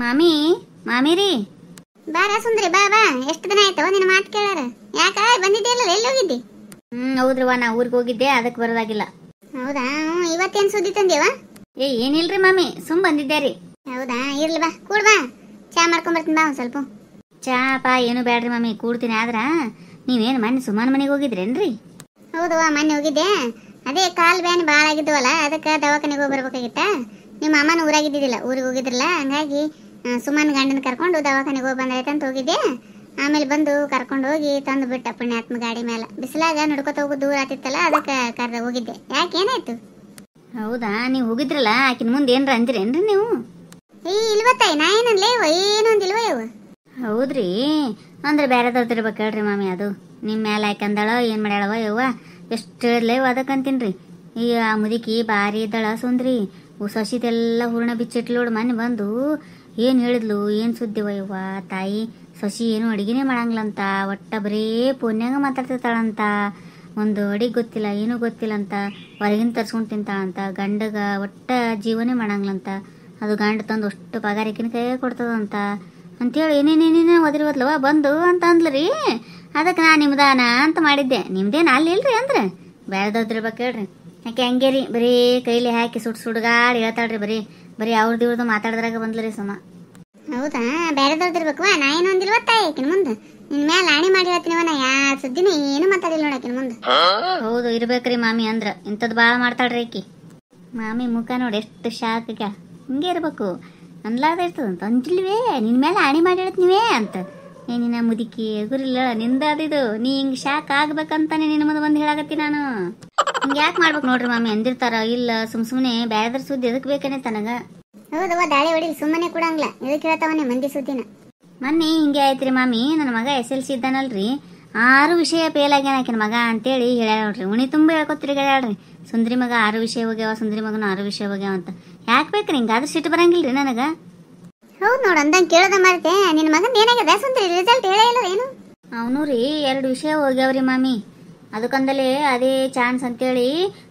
ಮಾಮಿ ಮಾಮಿರಿ ಬಾರ ಸುಂದ್ರಿ ಬಾ ಬಾ. ಎಷ್ಟು ದಿನ ಆಯ್ತವ ನಿನ್ನ ಮಾತು ಕೇಳಾರ? ಯಾಕ ಬಂದಿದ್ದಿಲ್ಲ, ಎಲ್ಲಿ ಹೋಗಿದ್ದಿ? ಹೌದ್ರವ್ವ, ನಾ ಊರಿಗೆ ಹೋಗಿದ್ದೆ, ಅದಕ್ಕೆ ಬರೋದಾಗಿಲ್ಲ. ಹೌದಾ? ಇವತ್ತೇನ್ ಸುದ್ದಿ ತಂದೇವ? ಏನಿಲ್ರಿ ಮಾಮಿ, ಸುಮ್ ಬಂದಿದ್ದೆ ರೀ. ಹೌದಾ, ಇರ್ಲಿ ಬಾ, ಕೂಡ್ ಬಾ, ಚಾ ಮಾಡ್ಕೊಂಬರ್ತೀನಿ ಬಾ ಒಂದ್ ಸ್ವಲ್ಪ. ಚಾ ಪಾ ಏನು ಬ್ಯಾಡ್ರಿ ಮಾಮಿ, ಕೂಡ್ತೀನಿ. ಆದ್ರ ನೀವೇನು ಮೊನ್ನೆ ಸುಮಾನ್ ಮನೆಗೆ ಹೋಗಿದ್ರೇನ್ರಿ? ಹೌದವ್ವ, ಮೊನ್ನೆ ಹೋಗಿದ್ದೆ. ಅದೇ ಕಾಲ್ ಬ್ಯಾನಿ ಭಾಳ ಆಗಿದ್ದವಲ್ಲ, ಅದಕ್ಕೆ ದವಾಖಾನೆಗೆ ಹೋಗಿ ಬರ್ಬೇಕಾಗಿತ್ತ. ನಿಮ್ಮ ಅಮ್ಮನ ಊರಾಗಿದ್ದಿದ್ದಿಲ್ಲ, ಊರಿಗೆ ಹೋಗಿದ್ರಲ್ಲ, ಹಂಗಾಗಿ ಸುಮಾನ್ ಗಂಡನ ಕರ್ಕೊಂಡು ದವಾಖಾನೆಗೆ ಹೋಗಿ ಬಂದಾಯ್ತಂತ ಹೋಗಿದ್ದೆ. ಆಮೇಲೆ ಬಂದು ಕರ್ಕೊಂಡು ಹೋಗಿ ತಂದು ಬಿಟ್ಟ ಪುಣ್ಯಾತ್ಮ ಗಾಡಿ ಮೇಲೆ. ಬಿಸಿಲಾಗ ನಡ್ಕೊತ ಹೋಗೋದು ದೂರ ಆತಿತ್ತಲ್ಲ, ಅದಕ್ಕೆ ಕರೆದ ಹೋಗಿದ್ದೆ. ಯಾಕೆ ಏನಾಯ್ತು? ಹೌದಾ, ನೀವು ಹೋಗಿದ್ರಲ್ಲ, ಆಕಿನ ಮುಂದೆ ಏನ್ರ ಅಂದಿರೇನ್ರಿ ನೀವು? ಇಲ್ವತ್ತಾಯಿ, ನಾ ಏನನ್ಲೇವ, ಏನು ಅಂದಿಲ್ವ ಇವು. ಹೌದ್ರಿ, ಅಂದ್ರೆ ಬೇರೆದವ್ರದ್ದು ಇರ್ಬೇಕು ಹೇಳ್ರಿ ಮಾಮಿ. ಅದು ನಿಮ್ಮ ಮೇಲೆ ಹಾಕಂದಳ ಏನು ಮಾಡ್ಯಾಳವ ಯವ್ವ, ಎಷ್ಟು ಹೇಳಿದ್ಲೇವ ಅದಕ್ಕಂತೀನ್ರಿ. ಈ ಆ ಮುದುಕಿ ಭಾರಿ ಇದ್ದಳ ಸುಂದ್ರಿ, ಸೊಸಿದೆಲ್ಲ ಹೂರ್ಣ ಬಿಚ್ಚಿಟ್ಲೋಡು. ಮೊನ್ನೆ ಬಂದು ಏನು ಹೇಳಿದ್ಲು, ಏನು ಸುದ್ದಿವ ಯವ್ವ ತಾಯಿ. ಸೊಸಿ ಏನು ಅಡಿಗೆನೇ ಮಾಡಂಗ್ಲಂತ, ಒಟ್ಟ ಬರೀ ಫೋನ್ಯಾಗ ಮಾತಾಡ್ತಿರ್ತಾಳಂತ. ಒಂದು ಅಡಿಗೆ ಗೊತ್ತಿಲ್ಲ, ಏನೂ ಗೊತ್ತಿಲ್ಲ ಅಂತ, ಹೊರಗಿನ ತರ್ಸ್ಕೊಂಡು ತಿಂತಾಳಂತ. ಗಂಡಗ ಒಟ್ಟ ಜೀವನೇ ಮಾಡಂಗ್ಲಂತ. ಅದು ಗಂಡ ತಂದು ಅಷ್ಟು ಪಗಾರಿಕಿನ ಕೈ ಕೊಡ್ತದಂತ ಅಂತೇಳಿ ಏನೇನೇನೇನೋ ಒದರಿವದ್ಲವ ಬಂದು ಅಂತ ಅಂದ್ಲರಿ. ಅದಕ್ಕೆ ನಾ ನಿಮ್ದಾನ ಅಂತ ಮಾಡಿದ್ದೆ. ನಿಮ್ದೇನು ಅಲ್ಲಿ ಇಲ್ರಿ ಅಂದ್ರೆ ಬೇರೆದವ್ದಿರ್ಬೇಕು ಹೇಳ್ರಿ. ಯಾಕೆ ಹಂಗೆ ರೀ, ಬರೀ ಕೈಲಿ ಹಾಕಿ ಸುಡ್ಗಾಡಿ ಹೇಳ್ತಾಳ್ರಿ. ಬರೀ ಬರೀ ಅವ್ರದ್ದು ಇವ್ರದ್ದು ಮಾತಾಡಿದ್ರಾಗ ಬಂದ್ಲರಿ ಸುಮ. ಹೌದಾ, ಬೇರೆದವ್ರದಿರ್ಬೇಕು. ನಾ ಏನು ಅಂದಿಲ್ವತ್ತಾಯಿ ಆಕಿನ ಮುಂದೆ. ನಿನ್ ಮೇಲೆ ಆಣಿ ಮಾಡಿ ಹೇಳ್ತೀನಿವ, ನಾ ಯಾ ಸುದ್ದಿನ ಏನು ಮಾತಾಡಿಲ್ಲ ನೋಡಿ ಆಕಿನ ಮುಂದೆ. ಹೌದು ಇರ್ಬೇಕ್ರಿ ಮಾಮಿ, ಅಂದ್ರ ಇಂಥದ್ದು ಭಾಳ ಮಾಡ್ತಾಳ್ರಿ ಆಕಿ. ಮಾಮಿ ಮುಖ ನೋಡಿ ಎಷ್ಟು ಶಾಕ್. ಹಿಂಗೆ ಇರ್ಬೇಕು, ಅನ್ಲಾರ್ದ ಇರ್ತದಂತ. ಅಂಜಿಲ್ವೇ ನಿನ್ ಮೇಲೆ ಆಣಿ ಮಾಡಿ ಹೇಳ್ತೀನಿವೇ ಅಂತ. ಏನಿನ ಮುದುಕಿ ಗುರಿಲ್ಲ ನಿಂದ ಅದಿದು. ನೀ ಹಿಂಗೆ ಶಾಕ್ ಆಗ್ಬೇಕಂತಾನೆ ನಿನ್ನ ಮುಂದೆ ಬಂದು ಹೇಳಾಕತ್ತಿ ನಾನು. ಹಿಂಗೆ ಯಾಕೆ ಮಾಡ್ಬೇಕು ನೋಡ್ರಿ ಮಾಮಿ, ಅಂದಿರ್ತಾರ. ಇಲ್ಲ ಸುಮ್ಮನೆ ಬೇರೆದ್ರ ಸುದ್ದಿ ಎದಕ್ ಬೇಕೇನೆ ತನಗ. ಹೌದವ್ವ, ದಾಳಿ ಹೊಡಿಲಿ ಸುಮ್ಮನೆ ಕೊಡಂಗ್ಲ, ಎದಕ್ಕೆ ಹೇಳ್ತಾವನೆ ಮಂದಿ ಸುದ್ದಿನ. ಮೊನ್ನೆ ಹಿಂಗೆ ಆಯ್ತ್ರಿ ಮಾಮಿ, ನನ್ನ ಮಗ SLC ಇದ್ದಾನಲ್ರಿ, 6 ವಿಷಯ ಫೇಲ್ ಆಗ್ಯಾನ ಆಕಿನ ಮಗ ಅಂತೇಳಿ ಹೇಳ್ಯಾಳ ನೋಡ್ರಿ. ಉಣಿ ತುಂಬ ಹೇಳ್ಕೊತ್ರಿ ಹೇಳ್ಯಾಳ್ರಿ. ಸುಂದ್ರಿ ಮಗ 6 ವಿಷಯ ಹೋಗ್ಯಾವ, ಸುಂದ್ರಿ ಮಗನ 6 ವಿಷಯ ಹೋಗ್ಯಾವ ಅಂತ. ಯಾಕೆ ಬೇಕ್ರಿ ಹಿಂಗಾದ್ರೆ ಸಿಟ್ಟು ಬರಂಗಿಲ್ರಿ ನನಗ. ಹೌದು ನೋಡು, ಅಂದಂಗೆ ಕೇಳೋದ ಮಾರತೆ. ನಿನ್ನ ಮಗಂದ ಏನಾಗಿದೆ ಸುಂದ್ರಿ, ರಿಸಲ್ಟ್ ಹೇಳೇ ಇಲ್ಲ ಏನು? ಅವನು ರೀ 2 ವಿಷಯ ಹೋಗ್ಯಾವ್ರಿ ಮಾಮಿ. ಅದಕ್ಕಂದಲೇ ಅದೇ ಚಾನ್ಸ್ ಅಂತೇಳಿ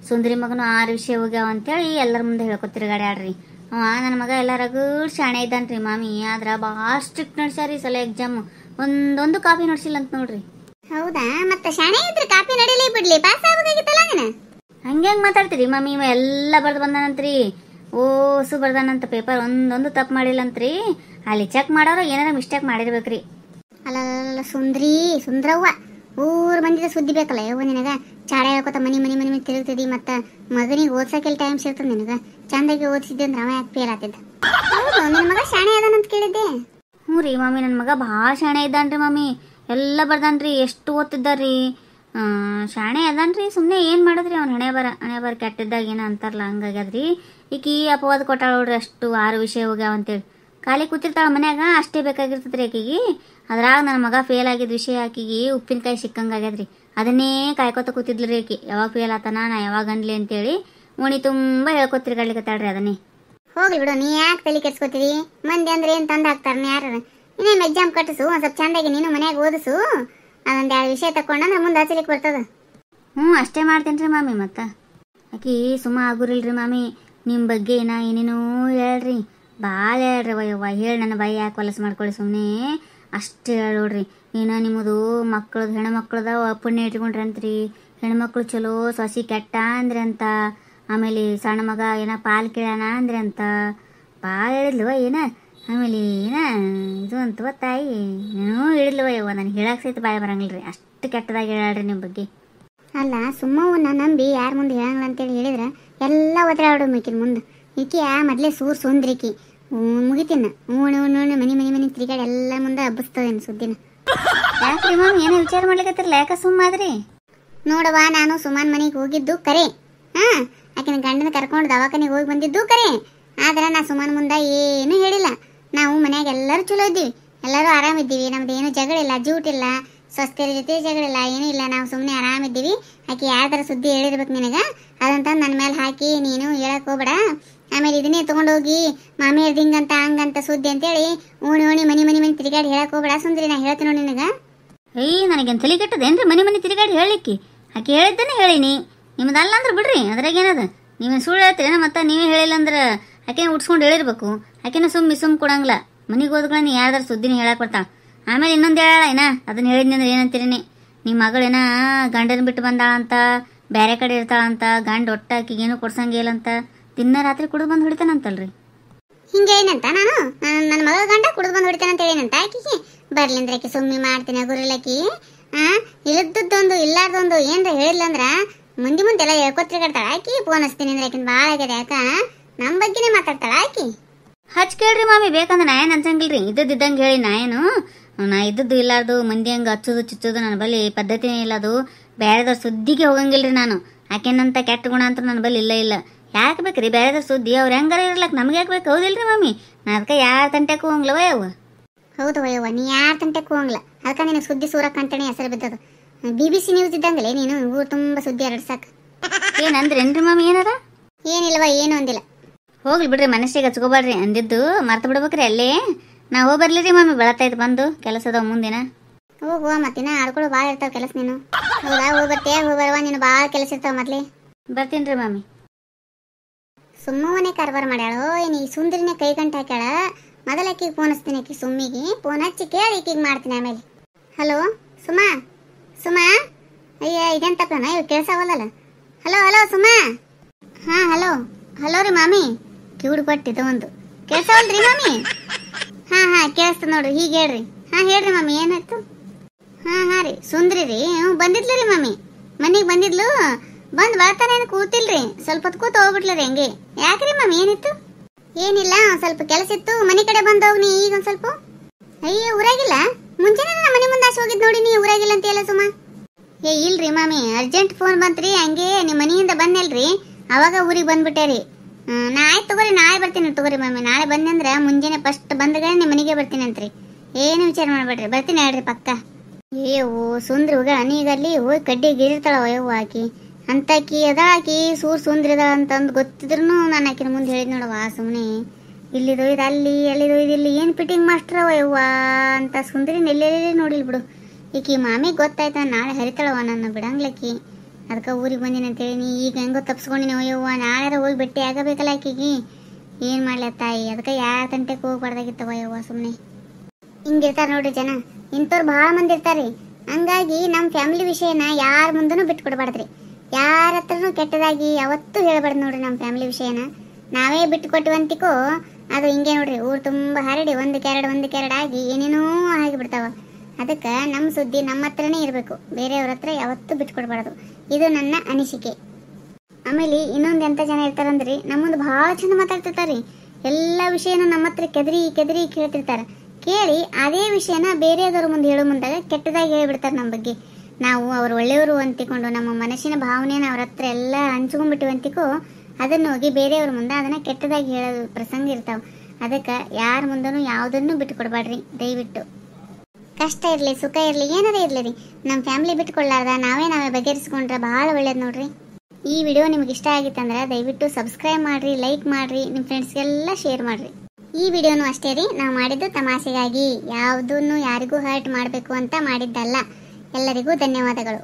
ಸುಂದರಿ ಮಗನು 6 ವಿಷಯ ಹೋಗ್ಯಾವ ಅಂತೇಳಿ ಎಲ್ಲರ ಮುಂದೆ ಹೇಳ್ಕೊತಿರ್ಗಾಡ್ಯಾಡ್ರಿ. ಅವ ನನ್ನ ಮಗ ಎಲ್ಲ ರಗಡ್ ಶಾಣೆ ಇದ್ದಾನ್ರಿ ಮಾಮಿ. ಆದ್ರ ಭಾಳ ಸ್ಟ್ರಿಕ್ಟ್ ನಡ್ಸ್ಯಾರಿ ಸಲ ಎಕ್ಸಾಮ್. ಒಂದೊಂದು ಕಾಪಿ ನಡ್ಸಿಲ್ಲ ಅಂತ ನೋಡ್ರಿ. ಹೌದಾ, ಮತ್ತೆ ಶಾಣೆ ಇದ್ರೆ ಕಾಪಿ ನಡಿಲಿ ಬಿಡ್ಲಿ, ಪಾಸ್ ಆಗ್ಬೇಕಾಗಿತ್ತಲ್ಲ ನೀನು. ಹಂಗೆ ಮಾತಾಡ್ತೀರಿ ಮಾಮಿ, ಇವ ಎಲ್ಲ ಬರ್ದು ಬಂದಾನಂತ್ರಿ. ಓಸು ಬರ್ದಾನಂತ ಪೇಪರ್, ಒಂದೊಂದು ತಪ್ಪು ಮಾಡಿಲ್ಲಂತ್ರಿ. ಅಲ್ಲಿ ಚೆಕ್ ಮಾಡೋರು ಏನಾರ ಮಿಸ್ಟೇಕ್ ಮಾಡಿರ್ಬೇಕ್ರಿ. ಅಲ್ಲ ಸುಂದ್ರಿ, ಸುಂದ್ರವ್ವ, ಊರ್ ಮಂದಿದ ಸುದ್ದಿ ಬೇಕಲ್ಲ ಯವ್ವ ನಿನಗ. ಚಾಡ ಹೇಳ್ಕೊತ ಮನಿ ಮನಿ ಮನಿ ಮನಿ ತಿರುಗ್ತಿದಿ. ಮತ್ತ ಮಗನಿಗೆ ಓದ್ಸಕ್ಕೆಲ್ಲ ಟೈಮ್ ಸಿಗ್ತದ ನಿನಗ. ಚಂದಾಗಿ ಓದಿಸಿದ್ದೆ ಅಂದ್ರೆ ಅವ ಯಾಕೆ ಫೇಲ್ ಆಗ್ತಿದ್ದ. ಹೌದು, ನಿನ್ನ ಮಗ ಶಾಣೆ ಅದಾನಂತ ಕೇಳಿದ್ದೆ. ಹ್ಞೂ ರೀ ಮಾಮಿ, ನನ್ನ ಮಗ ಭಾಳ ಶಾಣೆ ಇದ್ದಾನ್ರಿ ಮಾಮಿ. ಎಲ್ಲ ಬರ್ದಾನ್ರಿ, ಎಷ್ಟು ಓದ್ತಿದ್ದಾರ್ರಿ. ಶಾಣೆ ಅದಾನ್ರಿ. ಸುಮ್ಮನೆ ಏನು ಮಾಡಿದ್ರಿ ಅವ್ನು ಹಣೆ ಬರ ಕೆಟ್ಟಿದ್ದಾಗ ಏನೋ ಅಂತಾರಲ್ಲ, ಹಂಗಾಗ್ಯದ್ರಿ. ಈಕಿ ಅಪವಾದ ಕೊಟ್ಟಾಳ ನೋಡ್ರಿ, ಅಷ್ಟು 6 ವಿಷಯ ಹೋಗ್ಯಾವ ಅಂತೇಳಿ. ಖಾಲಿ ಕೂತಿರ್ತಾಳ ಮನ್ಯಾಗ, ಅಷ್ಟೇ ಬೇಕಾಗಿರ್ತದ್ರಿ ಆಕಿಗೆ. ಅದ್ರಾಗ ನನ್ನ ಮಗ ಫೇಲ್ ಆಗಿದ್ದ ವಿಷಯ ಆಕಿಗೆ ಉಪ್ಪಿನಕಾಯಿ ಸಿಕ್ಕಂಗಾಗ್ಯದ್ರಿ. ಅದನ್ನೇ ಕಾಯ್ಕೋತ ಕೂತಿದ್ಲ್ರಿ ಆಕಿ. ಯಾವಾಗ ಫೇಲ್ ಆತನ, ನಾ ಯಾವಾಗ ಅನ್ಲಿ ಅಂತೇಳಿ ಓಣಿ ತುಂಬ ಹೇಳ್ಕೊತಿರ್ಗಾಡ್ಲಿಕತ್ತಾಳ್ರಿ. ಅದನ್ನೇ ಹೋಗ್ಲಿ ಬಿಡು, ನೀ ಯಾಕೆ ತಲೆ ಕೆಡ್ಸ್ಕೊತೀರಿ? ಮಂದಿ ಅಂದ್ರೆ ಏನು ತಂದು ಹಾಕ್ತಾರ ಯಾರು? ಇನ್ನೇನು ಎಕ್ಸಾಮ್ ಕಟ್ಟಿಸು, ಒಂದು ಸ್ವಲ್ಪ ಚಂದಾಗಿ ನೀನು ಮನ್ಯಾಗ ಓದಿಸು. ಅದೊಂದು 2 ವಿಷಯ ತಕೊಂಡಂದ್ರೆ ಮುಂದೆ ಹಚ್ಚಲಿಕ್ಕೆ ಬರ್ತದ. ಅಷ್ಟೇ ಮಾಡ್ತೇನೆ ರೀ ಮಾಮಿ. ಮತ್ತು ಆಕಿ ಸುಮ್ಮ ಆಗುರಿಲ್ರಿ ಮಾಮಿ. ನಿಮ್ಮ ಬಗ್ಗೆ ಏನೇನೋ ಹೇಳ್ರಿ, ಭಾಳ ಹೇಳ್ರಿ. ವಯ್ಯವ್ವ ಹೇಳಿ ನನ್ನ ಬಾಯಿ ಯಾಕೆ ಹೊಲಸು ಮಾಡ್ಕೊಳ್ಳಿ, ಸುಮ್ಮನೆ ಅಷ್ಟು ಹೇಳೋಡ್ರಿ. ಏನೋ ನಿಮ್ಮದು ಮಕ್ಕಳದು ಹೆಣ್ಮಕ್ಳದ ಪುಣ್ಯ ಇಟ್ಕೊಂಡ್ರಿ ಅಂತ್ರಿ. ಹೆಣ್ಮಕ್ಳು ಚಲೋ, ಸೊಸಿ ಕೆಟ್ಟ ಅಂದ್ರಿ ಅಂತ. ಆಮೇಲೆ ಸಣ್ಣ ಮಗ ಏನೋ ಪಾಲ್ ಕೇಳ್ಯಾನ ಅಂದ್ರಿ ಅಂತ ಭಾಳ ಹೇಳಿದ್ಲವ ಏನ. ಆಮೇಲೆ ಏನ ಇದು ಅಂತವ ತಾಯಿ, ಏನೋ ಹೇಳಿದ್ಲವ ಯವ್ವ. ನನಗೆ ಹೇಳಕ್ಕೆ ಸಹಿತ ಬಾಯಿ ಬರಂಗಿಲ್ರಿ, ಅಷ್ಟು ಕೆಟ್ಟದಾಗಿ ಹೇಳ್ರಿ ನಿಮ್ಮ ಬಗ್ಗೆ. ಅಲ್ಲ, ಸುಮ್ಮವನ್ನ ನಂಬಿ ಯಾರ ಮುಂದೆ ಹೇಳಂಗಿಲ್ಲ ಅಂತೇಳಿ ಹೇಳಿದ್ರೆ ಎಲ್ಲ ಒದರಾಡೋ ಈಕಿನ ಮುಂದೆ. ಈಕೆ ಮೊದಲೇ ಸುಂದ್ರಿಕಿ ಮುಗಿತೀನ ಉಣ್ಣು ಮನಿ ಮನಿ ಮನಿ ತಿರುಗಾಡಿ ಎಲ್ಲ ಮುಂದೆ ಹಬ್ಬಿಸ್ತದೇನು ಸುದ್ದಿನ. ಯಾಕ್ರಿ ಮಾಮಿ, ಏನೋ ವಿಚಾರ ಮಾಡ್ಲಿಕತ್ತಿರಲ್ಲ, ಯಾಕೆ ಸುಮ್ಮಾದ್ರಿ? ನೋಡವ, ನಾನು ಸುಮಾನ್ ಮನೆಗೆ ಹೋಗಿದ್ದು ಕರೆ. ಆಕಿನ ಗಂಡನ ಕರ್ಕೊಂಡು ದವಾಖಾನೆಗೆ ಹೋಗಿ ಬಂದಿದ್ದು ಕರೆ. ಆದ್ರೆ ನಾ ಸುಮಾನ್ ಮುಂದೆ ಏನು ಹೇಳಿಲ್ಲ. ನಾವು ಮನ್ಯಾಗ ಎಲ್ಲರೂ ಚಲೋ ಇದ್ದೀವಿ, ಎಲ್ಲರೂ ಆರಾಮಿದ್ದೀವಿ. ನಮ್ದು ಏನು ಜಗಳಿಲ್ಲ, ಜೂಟಿಲ್ಲ, ಸ್ವಸ್ಥರ ಜೊತೆ ಜಗಳಿಲ್ಲ, ಏನೂ ಇಲ್ಲ. ನಾವು ಸುಮ್ಮನೆ ಆರಾಮಿದ್ದೀವಿ. ಆಕೆ ಯಾವ್ದಾರ ಸುದ್ದಿ ಹೇಳಿರ್ಬೇಕು ನಿನಗೆ, ಅದಂತ ನನ್ನ ಮೇಲೆ ಹಾಕಿ ನೀನು ಹೇಳಕ್ ಹೋಗ್ಬೇಡ. ಆಮೇಲೆ ಇದನ್ನೇ ತೊಗೊಂಡೋಗಿ ಮಾಮಿ ಹಿಂಗಂತ ಹಂಗಂತ ಸುದ್ದಿ ಅಂತೇಳಿ ಓಣಿ ಮನಿ ಮನಿ ಮನಿ ತಿರುಗಾಡಿ ಹೇಳಕ್ ಹೋಗ್ಬೇಡ ಸುಂದ್ರಿ. ನಾ ಹೇಳ್ತೀನಿ ನೋಡಿ ನಿನಗೆ. ನನಗೇನು ತಲೆ ಕೆಟ್ಟದೇನ್ರಿ ಮನಿ ಮನಿ ತಿರುಗಾಡಿ ಹೇಳಿಕ್ಕಿ? ಆಕೆ ಹೇಳಿದ್ದೇನೆ ಹೇಳಿನಿ, ನಿಮ್ದಲ್ಲ ಅಂದ್ರೆ ಬಿಡ್ರಿ, ಅದ್ರಾಗೇನದ. ನೀವೇನು ಸುಳ್ಳು ಹೇಳ್ತೀರೇನ? ಮತ್ತೆ ನೀವೇ ಹೇಳಿಲ್ಲ ಅಂದ್ರೆ ಆಕೆನ ಉಡ್ಸ್ಕೊಂಡು ಹೇಳಿರ್ಬೇಕು. ಆಕೆನ ಸುಮ್ಮ ಕೊಡಂಗಿಲ್ಲ. ಮನೆಗೆ ಹೋದ್ಗಳನ್ನ ಯಾರ್ದಾರು ಸುದ್ದಿನ ಹೇಳಕ್ ಬರ್ತಾಳ. ಆಮೇಲೆ ಇನ್ನೊಂದು ಹೇಳಲ್ಲ ಏನ, ಅದನ್ನ ಹೇಳಿದ್ನಂದ್ರೆ ಏನಂತೀರಿನಿ, ನಿಮ್ಮ ಮಗಳೇನ ಗಂಡನ ಬಿಟ್ಟು ಬಂದಾಳಂತ, ಬೇರೆ ಕಡೆ ಇರ್ತಾಳಂತ, ಗಂಡ ಒಟ್ಟಾಕಿಗೇನು ಕೊಡ್ಸಂಗಿಲ್ಲಂತ, ದಿನ ರಾತ್ರಿ ಕುಡಿದು ಬಂದು ಹೊಡಿತಾನಂತಲ್ರಿ. ಹಿಂಗೆ ಏನಂತ ನಾನು ನನ್ನ ಮಗಳ ಗಂಡ ಕುಡಿದು ಬಂದು ಹೊಡಿತಾನೆ ಅಂತ ಹೇಳಿನಂತ ಆಕಿಗೆ. ಬರ್ಲಿಂದ್ರೆ ಆಕಿ ಸುಮ್ಮನೆ ಮಾಡ್ತೀನಿ ಗುರುಲಕ್ಕಿ. ಇಲ್ಲದ್ದೊಂದು ಇಲ್ಲಾರ್ದೊಂದು ಏನ್ರ ಹೇಳಿಲ್ಲ ಅಂದ್ರ ಮುಂದೆ ಎಲ್ಲ ಹೇಳ್ಕೊತಿರ್ತಾಳ ಆಕಿ. ಫೋನ್ ಹಚ್ತೀನಿ ಅಂದ್ರೆ ಆಕಿನ ಭಾಳ ಆಗ್ಯದ, ಯಾಕ ನಮ್ಮ ಬಗ್ಗೆನೇ ಮಾತಾಡ್ತಾಳ ಆಕಿ. ಹಚ್ ಕೇಳ್ರಿ ಮಾಮಿ, ಬೇಕಂದ್ರೆ ನಾ ಏನು ಅನ್ಸಂಗಿಲ್ರಿ, ಇದ್ದಂಗೆ ಹೇಳಿ ನಾ ಇದ್ದದ್ದು ಇಲ್ಲಾರ್ದು ಮಂದಿ ಹಂಗೆ ಹಚ್ಚೋದು ಚುಚ್ಚೋದು ನನ್ನ ಬಳಿ ಪದ್ಧತಿನೇ ಇಲ್ಲ. ಅದು ಬೇರೆದವ್ರ ಸುದ್ದಿಗೆ ಹೋಗಂಗಿಲ್ರಿ ನಾನು. ಆಕೆನಂತ ಕೆಟ್ಟ ಗುಣ ಅಂತ ನನ್ನ ಬಳಿ ಇಲ್ಲ. ಯಾಕೆ ಬೇಕ್ರಿ ಬೇರೆದವ್ರ ಸುದ್ದಿ? ಅವ್ರು ಹೆಂಗಾರ ಇರ್ಲಕ್ ನಮ್ಗೆ ಯಾಕೆ ಬೇಕು? ಹೌದಿಲ್ರಿ ಮಾಮಿ? ನಾ ಅದಕ್ಕೆ ಯಾರ ತಂಟೆಗೂ ಹೋಗ್ಲವ ಯವ್ವ. ಹೌದು ವಯವ್ವ, ನೀ ಯಾರ ತಂಟೆಗೂ ಹೋಗಲ್ಲ. ಅದಕ್ಕೆ ನಿನಗೆ ಸುದ್ದಿ ಸೂರಕ್ ಅಂತಾನೆ ಹೆಸರು ಬಿದ್ದದು. BBC ನ್ಯೂಸ್ ಇದ್ದಂಗಲೇ ನೀನು, ಊರು ತುಂಬ ಸುದ್ದಿ ಹರಡ್ಸಾಕ. ಏನಂದ್ರೇನ್ರಿ ಮಾಮಿ? ಏನಾರ ಏನಿಲ್ಲವ, ಏನು ಅಂದಿಲ್ಲ. ಹೋಗ್ಲಿ ಬಿಡ್ರಿ, ಮನಸ್ಸಿಗೆ ಹಚ್ಕೋಬಾರ್ರಿ. ಅಂದಿದ್ದು ಮರ್ತು ಬಿಡ್ಬೇಕ್ರಿ ಅಲ್ಲೇ. ನಾ ಹೋಗಿ ಬರ್ಲಿರಿ ಮಾಮಿ, ಬೆಳತೈತೆ ಬಂದು ಕೆಲಸದ ಮುಂದಿನ. ಹೋಗುವ ಮತ್ತಿನ ಆಡ್ಕೊಳ್ಳೋ ಭಾಳ ಇರ್ತಾವ ಕೆಲಸ ನೀನು. ಹೌದಾ, ಹೋಗ್ಬರ್ತೇ? ಹೋಗ್ಬರ್ವ, ನೀನು ಭಾಳ ಕೆಲಸ ಇರ್ತಾವ ಮೊದ್ಲೇ. ಬರ್ತೀನಿ ರೀ ಮಾಮಿ. ಸುಮ್ಮನೆ ಕಾರ್ಬಾರ್ ಮಾಡ್ಯಾಳೋ ಏನು ಈ ಸುಂದರಿನೇ ಕೈ ಗಂಟು ಹಾಕ್ಯಾಳ. ಮೊದಲ ಆಕಿಗೆ ಫೋನ್ ಹಚ್ತೀನಿ, ಆಕಿ ಸುಮ್ಮಿಗೆ ಫೋನ್ ಹಚ್ಚಿ ಕೇಳಿ ಈಕಿಗೆ ಮಾಡ್ತೀನಿ ಆಮೇಲೆ. ಹಲೋ ಸುಮಾ, ಸುಮಾ, ಅಯ್ಯ ಇದೆಂತಪ್ಪನ ಇವ್ ಕೇಳ್ಸಾವಲ್ಲ. Hello hello Suma. ಹಾಂ ಹಲೋ ರೀ ಮಾಮಿ. ಕಿವುಡು ಪಟ್ಟಿದ್ದು ಒಂದು ಕೇಳ್ಸಾವಲ್ರಿ ಮಾಮಿ? ಹಾಂ ಕೇಳಿಸ್ತದ ನೋಡ್ರಿ, ಹೀಗೆ ಹೇಳ್ರಿ. ಹಾಂ ಹೇಳ್ರಿ ಮಾಮಿ, ಏನಾಯ್ತು? ಹಾಂ ರೀ ಸುಂದ್ರಿ ರೀ ಬಂದಿದ್ಲು ರೀ ಮಾಮಿ, ಮನೆಗೆ ಬಂದಿದ್ಲು. ಬಂದು ಬರ್ತಾನೇನು ಕೂತಿಲ್ರಿ, ಸ್ವಲ್ಪ ಹೊತ್ತು ಕೂತು ಹೋಗ್ಬಿಟ್ಲರಿ ಹಂಗೆ. ಯಾಕ್ರಿ ಮಾಮಿ, ಏನಿತ್ತು? ಏನಿಲ್ಲ, ಸ್ವಲ್ಪ ಕೆಲಸ ಇತ್ತು, ಮನೆ ಕಡೆ ಬಂದು ಹೋಗ್ನಿ ಈಗ ಒಂದು ಸ್ವಲ್ಪ. ಅಯ್ಯೋ ಊರಾಗಿಲ್ಲ? ಮುಂಚೆನೇ ನಮ್ಮ ಮನೆ ಮುಂದೆ ಆಸೆ ಹೋಗಿದ್ ನೋಡಿ, ನೀ ಊರಾಗಿಲ್ಲ ಅಂತ ಎಲ್ಲ ಸುಮಾ. ಇಲ್ರಿ ಮಾಮಿ, ಅರ್ಜೆಂಟ್ ಫೋನ್ ಬಂತ್ರಿ, ಹಂಗೆ ನಿಮ್ಮ ಮನೆಯಿಂದ ಬಂದಲ್ರಿ, ಅವಾಗ ಊರಿಗೆ ಬಂದ್ಬಿಟ್ಟೆ ರೀ. ಆಯ್ತು ತಗೋರಿ, ನಾಳೆ ಬರ್ತೀನಿ ತಗೋರಿ ಮಾಮಿ. ನಾಳೆ ಬಂದಂದ್ರೆ ಮುಂಜಾನೆ ಫಸ್ಟ್ ಬಂದಗ ನಿಮ್ಮ ಮನೆಗೆ ಬರ್ತೀನಿ ಅಂತ್ರಿ. ಏನು ವಿಚಾರ ಮಾಡ್ಬೇಡ್ರಿ, ಬರ್ತೀನಿ ಹೇಳ್ರಿ ಪಕ್ಕ. ಏವು ಸುಂದ್ರಿ ಹೋಗ ನೀಗಲ್ಲಿ ಹೋಗಿ ಕಡ್ಡಿ ಗಿರಿರ್ತಾಳವ ಯವ್ವ ಆಕಿ. ಅಂತಾಕಿ ಅದ ಆಕಿ ಸುಂದ್ರಿ ಅದ ಅಂತಂದು ಗೊತ್ತಿದ್ರು ನಾನು ಆಕಿನ ಮುಂದೆ ಹೇಳಿದ್ ನೋಡವ, ಸುಮ್ಮನೆ ಇಲ್ಲಿದೊಯ್ದು ಅಲ್ಲಿ ಅಲ್ಲಿದೊಯ್ದು ಇಲ್ಲಿ ಏನು ಫಿಟ್ಟಿಂಗ್ ಮಾಸ್ಟ್ರವ ಯವ್ವ ಅಂತ ಸುಂದ್ರಿನ ಎಲ್ಲೆಲ್ಲಿ ನೋಡಿಲ್ ಬಿಡು. ಈಕಿ ಮಾಮಿಗೆ ಗೊತ್ತಾಯ್ತ ನಾಳೆ ಹರಿತಾಳವ ನನ್ನ ಬಿಡಂಗ್ಲಕ್ಕಿ. ಅದಕ್ಕೆ ಊರಿಗೆ ಬಂದಿನಿ ಅಂತೇಳಿ ನೀ ಈಗ ಹೆಂಗೋ ತಪ್ಸ್ಕೊಂಡಿನಿ ಯವ್ವ. ನಾಳೆ ಹೋಗಿ ಭೇಟಿ ಆಗಬೇಕಲ್ಲ ಆಕಿಗೆ. ಏನು ಮಾಡ್ಲ ತಾಯಿ, ಅದಕ್ಕೆ ಯಾರ ತಂಟೆಗೆ ಹೋಗ್ಬಾರ್ದಾಗಿತ್ತವ ಯವ್ವ. ಸುಮ್ಮನೆ ಹಿಂಗಿರ್ತಾರೆ ನೋಡ್ರಿ ಜನ, ಇಂಥವ್ರು ಭಾಳ ಮಂದಿ ಇರ್ತಾರೆ. ಹಂಗಾಗಿ ನಮ್ಮ ಫ್ಯಾಮಿಲಿ ವಿಷಯನ ಯಾರ ಮುಂದೂ ಬಿಟ್ಕೊಡ್ಬಾರ್ದ್ರಿ. ಯಾರ ಹತ್ರನೂ ಕೆಟ್ಟದಾಗಿ ಯಾವತ್ತೂ ಹೇಳ್ಬಾರ್ದು ನೋಡ್ರಿ. ನಮ್ಮ ಫ್ಯಾಮಿಲಿ ವಿಷಯನ ನಾವೇ ಬಿಟ್ಟುಕೊಟ್ಟಿವಂತಿಕೋ ಅದು ಹಿಂಗೆ ನೋಡ್ರಿ, ಊರು ತುಂಬ ಹರಡಿ ಒಂದು ಕೆರಡು ಆಗಿ ಏನೇನೋ ಆಗಿಬಿಡ್ತಾವ. ಅದಕ್ಕೆ ನಮ್ಮ ಸುದ್ದಿ ನಮ್ಮ ಹತ್ರನೇ ಇರಬೇಕು, ಬೇರೆಯವ್ರ ಹತ್ರ ಯಾವತ್ತೂ ಬಿಟ್ಕೊಡ್ಬಾರ್ದು. ಇದು ನನ್ನ ಅನಿಸಿಕೆ. ಆಮೇಲೆ ಇನ್ನೊಂದು ಎಂಥ ಜನ ಇರ್ತಾರಂದ್ರಿ, ನಮ್ಮ ಮುಂದೆ ಭಾಳ ಚಂದ ಮಾತಾಡ್ತಿರ್ತಾರೆ. ಎಲ್ಲ ವಿಷಯನೂ ನಮ್ಮ ಹತ್ರ ಕೆದರಿ ಕೇಳ್ತಿರ್ತಾರೆ. ಕೇಳಿ ಅದೇ ವಿಷಯನ ಬೇರೆಯವ್ರ ಮುಂದೆ ಹೇಳೋ ಮುಂದಾಗ ಕೆಟ್ಟದಾಗಿ ಹೇಳಿಬಿಡ್ತಾರೆ ನಮ್ಮ ಬಗ್ಗೆ. ನಾವು ಅವ್ರು ಒಳ್ಳೆಯವರು ಅಂತಿಕೊಂಡು ನಮ್ಮ ಮನಸ್ಸಿನ ಭಾವನೆಯನ್ನು ಅವ್ರ ಹತ್ರ ಎಲ್ಲ ಹಂಚ್ಕೊಂಡ್ಬಿಟ್ಟಿವಿ ಅಂತಿಕೋ ಅದನ್ನು ಹೋಗಿ ಬೇರೆಯವ್ರ ಮುಂದೆ ಅದನ್ನು ಕೆಟ್ಟದಾಗಿ ಹೇಳೋ ಪ್ರಸಂಗ ಇರ್ತಾವೆ. ಅದಕ್ಕೆ ಯಾರ ಮುಂದೂ ಯಾವುದನ್ನು ಬಿಟ್ಟುಕೊಡ್ಬೇಡ್ರಿ ದಯವಿಟ್ಟು. ಕಷ್ಟ ಇರಲಿ ಸುಖ ಇರಲಿ ಏನಾರ ಇರಲಿ ರೀ, ನಮ್ಮ ಫ್ಯಾಮಿಲಿ ಬಿಟ್ಕೊಳ್ಳಾರ್ದ ನಾವೇ ಬಗೆಹರಿಸ್ಕೊಂಡ್ರೆ ಭಾಳ ಒಳ್ಳೇದು ನೋಡ್ರಿ. ಈ ವಿಡಿಯೋ ನಿಮ್ಗೆ ಇಷ್ಟ ಆಗಿತ್ತಂದ್ರೆ ದಯವಿಟ್ಟು ಸಬ್ಸ್ಕ್ರೈಬ್ ಮಾಡಿರಿ, ಲೈಕ್ ಮಾಡಿರಿ, ನಿಮ್ಮ ಫ್ರೆಂಡ್ಸ್ಗೆಲ್ಲ ಶೇರ್ ಮಾಡಿರಿ. ಈ ವಿಡಿಯೋನು ಅಷ್ಟೇ ರೀ, ನಾವು ಮಾಡಿದ್ದು ತಮಾಷೆಗಾಗಿ, ಯಾವುದನ್ನು ಯಾರಿಗೂ ಹರ್ಟ್ ಮಾಡಬೇಕು ಅಂತ ಮಾಡಿದ್ದಲ್ಲ. ಎಲ್ಲರಿಗೂ ಧನ್ಯವಾದಗಳು.